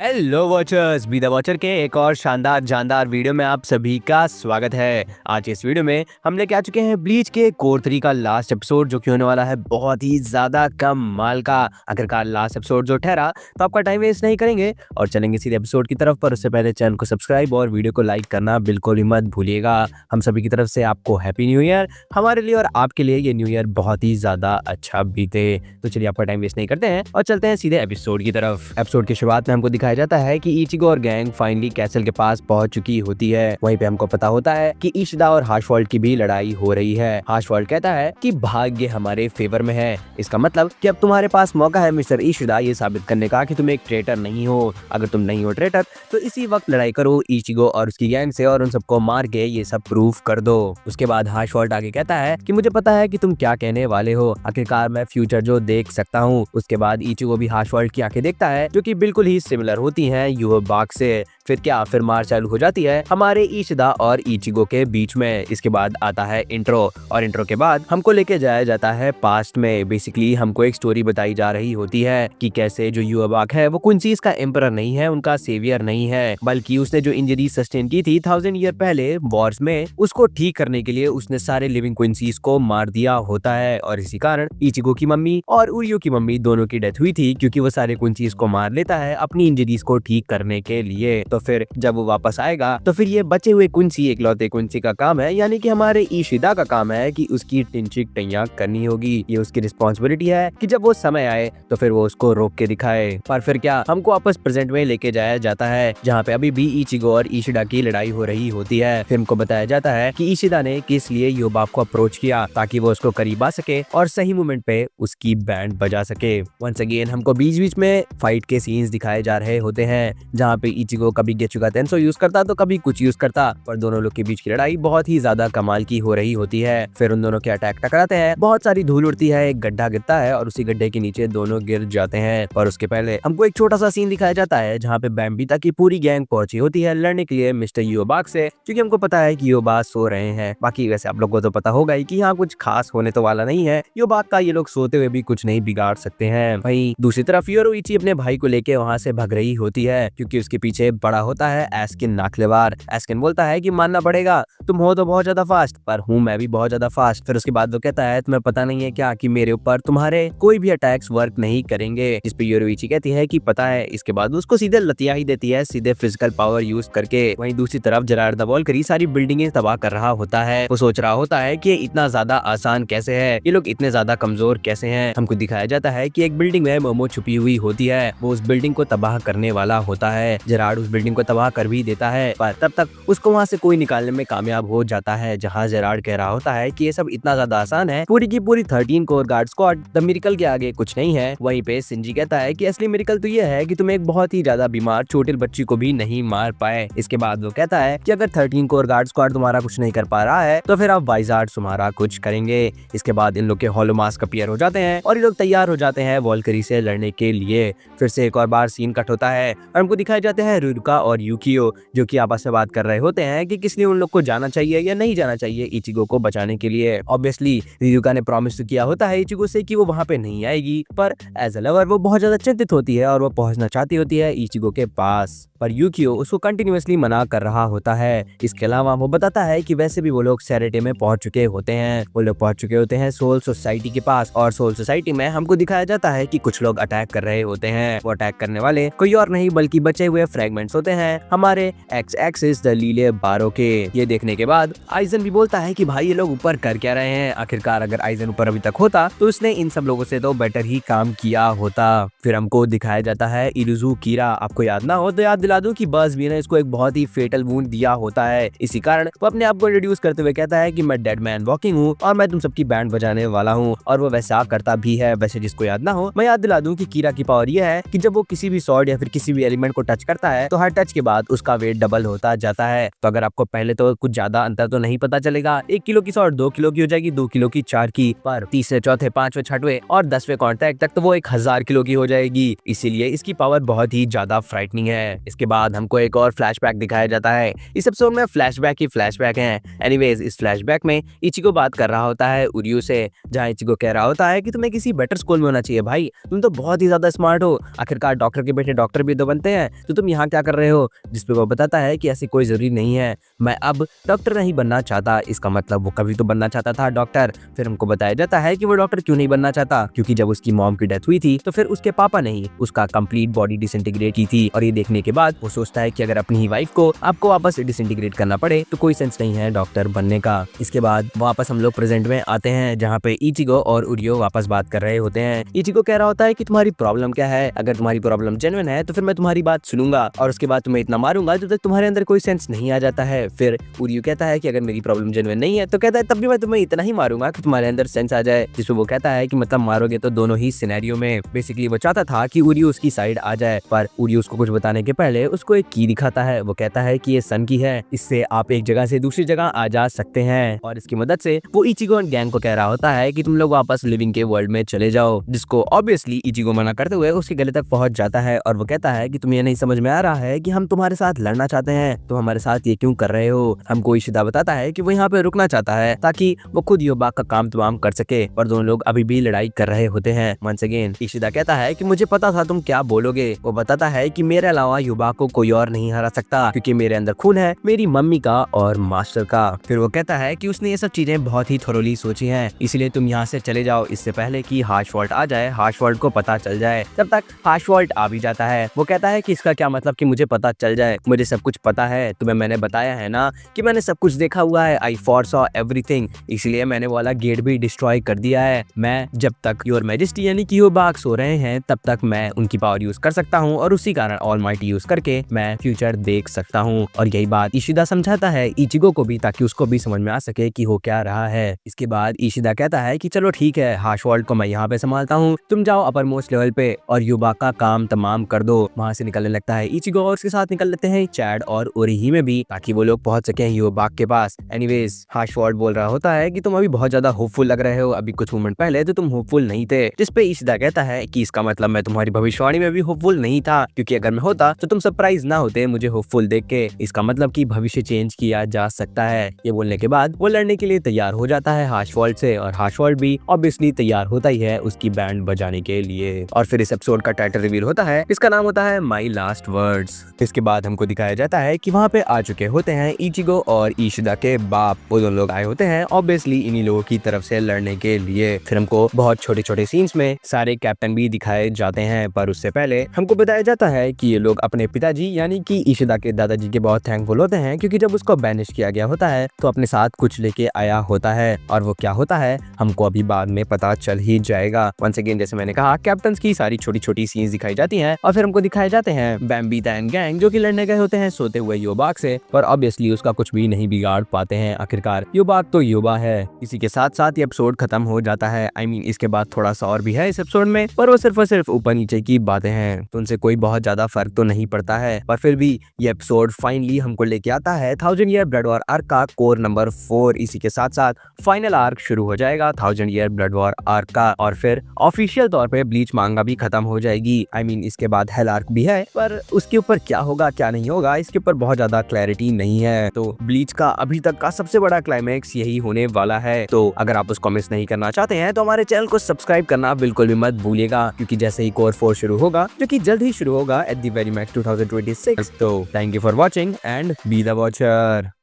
Hello watchers, be the watcher के एक और शानदार जानदार वीडियो में आप सभी का स्वागत है। आज इस वीडियो में हम लेके आ चुके हैं ब्लीच के कोर 3 का लास्ट एपिसोड, जो कि होने वाला है बहुत ही ज्यादा कम माल का। आखिरकार लास्ट एपिसोड जो ठहरा, तो आपका टाइम वेस्ट नहीं करेंगे और चलेंगे सीधे एपिसोड की तरफ। पर उससे पहले चैनल को सब्सक्राइब और वीडियो को लाइक करना बिल्कुल भी मत भूलिएगा। हम सभी की तरफ से आपको हैप्पी न्यू ईयर। हमारे लिए और आपके लिए ये न्यू ईयर बहुत ही ज्यादा अच्छा बीते। तो चलिए आपका टाइम वेस्ट नहीं करते हैं और चलते हैं सीधे एपिसोड की तरफ। एपिसोड की शुरुआत में हमको दिखाया जाता है कि इचिगो और गैंग फाइनली कैसल के पास पहुंच चुकी होती है। वहीं पे हमको पता होता है कि इशिदा और हाशवॉल्ट की भी लड़ाई हो रही है। हाशवॉल्ट कहता है कि भाग्य हमारे फेवर में है। इसका मतलब कि अब तुम्हारे पास मौका है मिस्टर इशिदा ये साबित करने का कि तुम एक ट्रेटर नहीं हो। अगर तुम नहीं हो ट्रेटर तो इसी वक्त लड़ाई करो इचिगो और उसकी गैंग से और उन सबको मार के ये सब प्रूफ कर दो। उसके बाद हाशवॉल्ट आगे कहता है कि मुझे पता है कि तुम क्या कहने वाले हो, आखिरकार मैं फ्यूचर जो देख सकता हूँ। उसके बाद इचिगो भी हाशवॉल्ट की आंखें देखता है, जो कि बिल्कुल ही सिमिलर होती हैं यूहो बाग से। फिर मार चालू हो जाती है हमारे इशिदा और इचिगो के बीच में। इसके बाद आता है इंट्रो और इंट्रो के बाद हमको लेके जाया जाता है पास्ट में। बेसिकली हमको एक स्टोरी बताई जा रही होती है कि कैसे जो यूहो बाग है वो क्वींसीज का एम्परर नहीं है, उनका सेवियर नहीं है, बल्कि उसने जो इंजरी सस्टेन की थी 1000 ईयर पहले वॉर्स में, उसको ठीक करने के लिए उसने सारे लिविंग क्वींसीज को मार दिया होता है। और इसी कारण इचिगो की मम्मी और उरियो की मम्मी दोनों की डेथ हुई थी, क्योंकि वो सारे क्वींसीज को मार लेता है अपनी इंजरीज को ठीक करने के लिए। तो फिर जब वो वापस आएगा तो फिर ये बचे हुए क्वींसी, इकलौते क्वींसी का काम है, यानी कि हमारे इशिदा का काम है कि उसकी टिंचिक टैया करनी होगी। ये उसकी रिस्पॉन्सिबिलिटी है कि जब वो समय आए तो फिर वो उसको रोक के दिखाए। पर फिर क्या, हमको वापस प्रेजेंट में लेके जाया जाता है, जहाँ पे अभी भी इचिगो और इशिदा की लड़ाई हो रही होती है। फिर हमको बताया जाता है कि इशिदा ने किस लिए योबाब को अप्रोच किया, ताकि वो उसको करीब आ सके और सही मोमेंट पे उसकी बैंड बजा सके। वंस अगेन हमको बीच बीच में फाइट के सीन्स दिखाए जा रहे होते हैं, जहाँ पे इचिगो कभी गेचुगा तेंसो यूज करता तो कभी कुछ यूज करता, पर दोनों लोग के बीच की लड़ाई बहुत ही ज्यादा कमाल की हो रही होती है। फिर उन दोनों के अटैक टकराते हैं, बहुत सारी धूल उड़ती है, एक गड्ढा गिरता है और उसी गड्ढे के नीचे दोनों गिर जाते हैं। पर उसके पहले हमको एक छोटा सा सीन दिखाया जाता है, जहाँ पे बैम्बिता की पूरी गैंग पहुंची होती है लड़ने के लिए मिस्टर योबाग से, क्योंकि हमको पता है कि योबाग सो रहे हैं। बाकी वैसे आप लोग को तो पता होगा ही कि यहाँ कुछ खास होने तो वाला नहीं है, योबाग का ये लोग सोते हुए भी कुछ नहीं बिगाड़ सकते हैं। वहीं दूसरी तरफ योरुइची अपने भाई को लेके वहाँ से भाग रही होती है, क्योंकि उसके पीछे बड़ा होता है एस्किन नाखलेवार। एस्किन बोलता है कि मानना पड़ेगा, तुम हो तो बहुत ज्यादा फास्ट, पर हूँ मैं भी बहुत ज्यादा फास्ट। फिर उसके बाद वो कहता है तुम्हें पता नहीं है क्या कि मेरे ऊपर तुम्हारे कोई भी अटैक्स वर्क नहीं करेंगे, जिस पे योरुइची कहती है कि पता है। इसके बाद उसको सीधे लतिया ही देती है, सीधे फिजिकल पावर यूज करके। वहीं दूसरी तरफ जेरार्ड द वॉल्करी सारी बिल्डिंगें तबाह कर रहा होता है। वो सोच रहा होता है कि इतना ज्यादा आसान कैसे है, ये लोग इतने ज्यादा कमजोर कैसे हैं। हमको दिखाया जाता है कि एक बिल्डिंग में मोमो छुपी हुई होती है, वो उस बिल्डिंग को तबाह करने वाला होता है। जेरार्ड उस बिल्डिंग को तबाह कर भी देता है, पर तब तक उसको वहाँ से कोई निकालने में कामयाब हो जाता है, जहाँ जेरार्ड कह रहा होता है कि ये सब इतना ज्यादा आसान है, पूरी की पूरी 13 core guard squad the miracle के आगे कुछ नहीं है। वहीं पे सिंजी कहता है कि असली मिरेकल तो ये है कि तुम एक बहुत ही ज्यादा बीमार छोटे बच्ची को भी नहीं मार पाए। इसके बाद वो कहता है कि अगर 13 कोर गार्ड स्क्वाड तुम्हारा कुछ नहीं कर पा रहा है, तो फिर अब वाइजार्ड तुम्हारा कुछ करेंगे। इसके बाद इन लोग के हॉलो मास्क अपीयर हो जाते हैं और ये लोग तैयार हो जाते हैं वॉल्करी से लड़ने के लिए। फिर से एक और बार सीन कट होता है और हमको दिखाए जाते हैं रुरुका और यूकियो, जो कि आपस में बात कर रहे होते हैं कि किस लिए उन लोग को जाना चाहिए या नहीं जाना चाहिए इचिगो को बचाने के लिए। ऑब्वियसली रुरुका ने प्रॉमिस तो किया होता है इचिगो से कि वो वहाँ पे नहीं आएगी, पर एज अ लवर वो बहुत ज्यादा चिंतित होती है और वो पहुंचना चाहती होती है इचिगो के पास, पर यूकियो उसको कंटिन्यूअसली मना कर रहा होता है। इसके अलावा वो बताता है कि वैसे भी वो लोग सेरेटे में पहुंच चुके होते हैं, वो लोग पहुंच चुके होते हैं सोल सोसाइटी के पास। और सोल सोसाइटी में हमको दिखाया जाता है कि कुछ लोग अटैक कर रहे होते हैं। वो अटैक करने वाले कोई और नहीं बल्कि बचे हुए फ्रेगमेंट्स होते हैं हमारे एक्स एक्सिस द लीले बारो के। ये देखने के बाद आइजन भी बोलता है कि भाई ये लोग ऊपर कर क्या रहे हैं। आखिरकार अगर आइजन ऊपर अभी तक होता तो उसने इन सब लोगों से तो बेटर ही काम किया होता। फिर हमको दिखाया जाता है इरुजू कीरा। आपको याद ना हो तो याद दिला दूं कि बस भी ने इसको एक बहुत ही फेटल वुंड दिया होता है। इसी कारण वो अपने आप को इंट्रोड्यूस करते हुए कहता है कि मैं डेड मैन वॉकिंग हूँ और मैं तुम सबकी बैंड बजाने वाला हूँ, और वो वैसा करता भी है। वैसे जिसको याद ना हो मैं याद दिला दूं कि कीरा की पावर ये है कि जब वो किसी भी सॉर्ड या फिर किसी भी एलिमेंट को टच करता है तो हर टच के बाद उसका वेट डबल होता जाता है। तो अगर आपको पहले तो कुछ ज्यादा अंतर तो नहीं पता चलेगा, 1 किलो की शॉर्ट 2 किलो की हो जाएगी, 2 किलो की 4 की, पर तीसरे चौथे पांचवें छठवें और 10वें कांटेक्ट तक तो वो 1000 किलो की हो जाएगी। इसीलिए इसकी पावर बहुत ही ज्यादा फ्राइटनिंग है। इसके बाद हमको एक और फ्लैशबैक दिखाया जाता है। इस एपिसोड में फ्लैशबैक ही फ्लैशबैक है। एनीवेज, इस फ्लैशबैक में इचिगो बात कर रहा होता है उरियो से, जहाँ इचिगो कह रहा होता है कि तुम्हें किसी बेटर स्कूल में होना चाहिए भाई, तुम तो बहुत ही ज्यादा स्मार्ट हो, आखिरकार डॉक्टर के बेटे डॉक्टर भी तो बनते हैं, तो तुम यहाँ क्या कर रहे हो। जिसपे वो बताता है कि ऐसी कोई जरूरी नहीं है, मैं अब डॉक्टर नहीं बनना चाहता। इसका मतलब वो कभी तो बनना चाहता था डॉक्टर। फिर हमको बताया जाता है कि वो डॉक्टर क्यों नहीं बनना चाहता, क्योंकि जब उसकी मॉम की डेथ हुई थी तो फिर उसके पापा ने ही उसका कंप्लीट बॉडी डिसइंटीग्रेट की थी। और ये देखने के बाद वो सोचता है कि अगर अपनी ही वाइफ को आपको वापस डिसइंटीग्रेट करना पड़े तो कोई सेंस नहीं है डॉक्टर बनने का। इसके बाद वापस हम लोग प्रेजेंट में आते हैं, जहाँ पे इचिगो और उरियो वापस बात कर रहे होते हैं। इचिगो कह रहा होता है कि तुम्हारी प्रॉब्लम क्या है, अगर तुम्हारी प्रॉब्लम जेन्युइन है तो फिर मैं तुम्हारी बात सुनूंगा और उसके बाद तुम्हें इतना मारूंगा जब तक तुम्हारे अंदर कोई सेंस नहीं आ जाता है। फिर उरियो कहता है कि अगर मेरी प्रॉब्लम जेन्युइन नहीं है तो कहता है तब भी मैं तुम्हें इतना ही मारूंगा कि तुम्हारे अंदर सेंस आ जाए। जिसमें वो कहता है कि मतलब मारोगे तो दोनों ही सिनेरियो में। बेसिकली वो चाहता था कि उरियो उसकी साइड आ जाए, पर उरियो उसको कुछ बताने के पहले उसको एक की दिखाता है। वो कहता है कि ये सन की है, इससे आप एक जगह से दूसरी जगह आ जा सकते हैं। और इसकी मदद से वो इचिगो एंड गैंग को कह रहा होता है कि तुम लोग वापस लिविंग के वर्ल्ड में चले जाओ, जिसको ऑब्वियसली इचिगो मना करते हुए उसके गले तक पहुंच जाता है। और वो कहता है कि तुम्हें नहीं समझ में आ रहा है कि हम तुम्हारे साथ लड़ना चाहते हैं, तो हमारे साथ ये क्यों कर रहे हो। हमको इशिदा बताता है कि वो यहाँ पे रुकना चाहता है ताकि वो खुद योबाक का काम तमाम कर सके, पर दोनों लोग अभी भी लड़ाई कर रहे होते हैं। वंस अगेन इशिदा कहता है कि मुझे पता था तुम क्या बोलोगे। वो बताता है कि मेरे अलावा योबाक को कोई और नहीं हरा सकता, क्योंकि मेरे अंदर खून है मेरी मम्मी का और मास्टर का। फिर वो कहता है कि उसने ये सब चीजें बहुत ही थोरोली सोची हैं, इसलिए तुम यहाँ से चले जाओ इससे पहले कि हार्शवॉल्ट आ जाए, हार्शवॉल्ट को पता चल जाए। तब तक हार्शवॉल्ट आ भी जाता है। वो कहता है कि इसका क्या मतलब कि मुझे पता चल जाए, मुझे सब कुछ पता है, तुम्हें मैंने बताया है ना कि मैंने सब कुछ देखा हुआ है, आई फॉरसॉ एवरीथिंग, इसलिए मैंने वाला गेट भी डिस्ट्रॉय कर दिया है। मैं जब तक योर मैजेस्टी यानी कि योबाक सो रहे हैं तब तक मैं उनकी पावर यूज कर सकता हूँ और उसी कारण ऑलमाइटी यूज करके मैं फ्यूचर देख सकता हूँ। और यही बात इशिदा समझाता है इचिगो को भी, ताकि उसको भी समझ में आ सके कि हो क्या रहा है। इसके बाद इशिदा कहता है कि चलो ठीक है, हार्शवॉल्ट को मैं यहाँ पे संभालता हूँ, तुम जाओ अपर मोस्ट लेवल पे और योबाक का काम तमाम कर दो। वहाँ से निकलने लगता है इचिगो और उसके साथ निकल लेते हैं चैड और ओरिहिमे भी, ताकि वो लोग पहुंच सके योबाक के पास। एनीवेज, हार्शवॉल्ट बोल रहा होता है कि तुम अभी बहुत ज्यादा होपफुल लग रहे हो, अभी कुछ मोमेंट पहले तो तुम होपफुल नहीं थे। जिसपे इशिदा कहता है कि इसका मतलब मैं तुम्हारी भविष्यवाणी में भी होपफुल नहीं था, क्योंकि अगर मैं होता तो तुम सरप्राइज ना होते मुझे होपफुल देख के। इसका मतलब कि भविष्य चेंज किया जा सकता है। ये बोलने के बाद वो लड़ने के लिए तैयार हो जाता है हार्शवॉल्ट से, और हार्शवॉल्ट भी ऑब्वियसली तैयार होता ही है उसकी बैंड बजाने के लिए। और फिर इस एपिसोड का टाइटल रिवील होता है, इसका नाम होता है माई लास्ट वर्ड्स। इसके बाद हमको दिखाया जाता है कि वहाँ पे आ चुके होते हैं इचिगो और इशिदा के बाप। वो दोनों लोग आए होते हैं ऑब्वियसली इन्हीं लोगों की तरफ से लड़ने के लिए। फिर हमको बहुत छोटे छोटे सीन्स में सारे कैप्टन भी दिखाए जाते हैं, पर उससे पहले हमको बताया जाता है कि ये लोग अपने पिताजी यानी कि इशिदा के दादाजी के बहुत थैंकफुल होते हैं, क्योंकि जब उसको बैनिश किया गया होता है तो अपने साथ कुछ लेके आया होता है, और वो क्या होता है हमको अभी बाद में पता चल ही जाएगा। वंस अगेन, जैसे मैंने कहा, कैप्टन्स की सारी छोटी छोटी सीन्स दिखाई जाती हैं, और फिर हमको दिखाए जाते हैं बैम्बीता एंड गैंग जो कि लड़ने गए होते हैं सोते हुए योबाक से, पर ऑब्वियसली उसका कुछ भी नहीं बिगाड़ पाते हैं। आखिरकार योबाक तो योबा है। इसी के साथ साथ ये एपिसोड खत्म हो जाता है। I mean, इसके बाद थोड़ा सा और भी है इस एपिसोड में, पर वो सिर्फ और सिर्फ ऊपर नीचे की बातें हैं, तो उनसे कोई बहुत ज्यादा फर्क तो नहीं पड़ता है। पर फिर भी ये एपिसोड फाइनली हमको लेके आता है 1000 ईयर ब्लड वॉर आर्क का कोर नंबर 4। इसी के साथ साथ फाइनल आर्क शुरू हो जाएगा 1000 ईयर ब्लड वॉर आर्क का, और फिर ऑफिशियल तौर पे ब्लीच मांगा भी खत्म हो जाएगी। I mean, इसके बाद हेल आर्क भी है, पर उसके ऊपर क्या होगा क्या नहीं होगा इसके ऊपर बहुत ज्यादा क्लैरिटी नहीं है। तो ब्लीच का अभी तक का सबसे बड़ा क्लाइमैक्स यही होने वाला है। तो अगर आप उसको मिस नहीं करना चाहते हैं तो हमारे चैनल को सब्सक्राइब करना बिल्कुल भी मत भूलिएगा, क्योंकि जैसे ही कोर 4 शुरू होगा, जो कि जल्द ही शुरू होगा एट द वेरी मैक्स 2026। तो thank you for watching and be the watcher.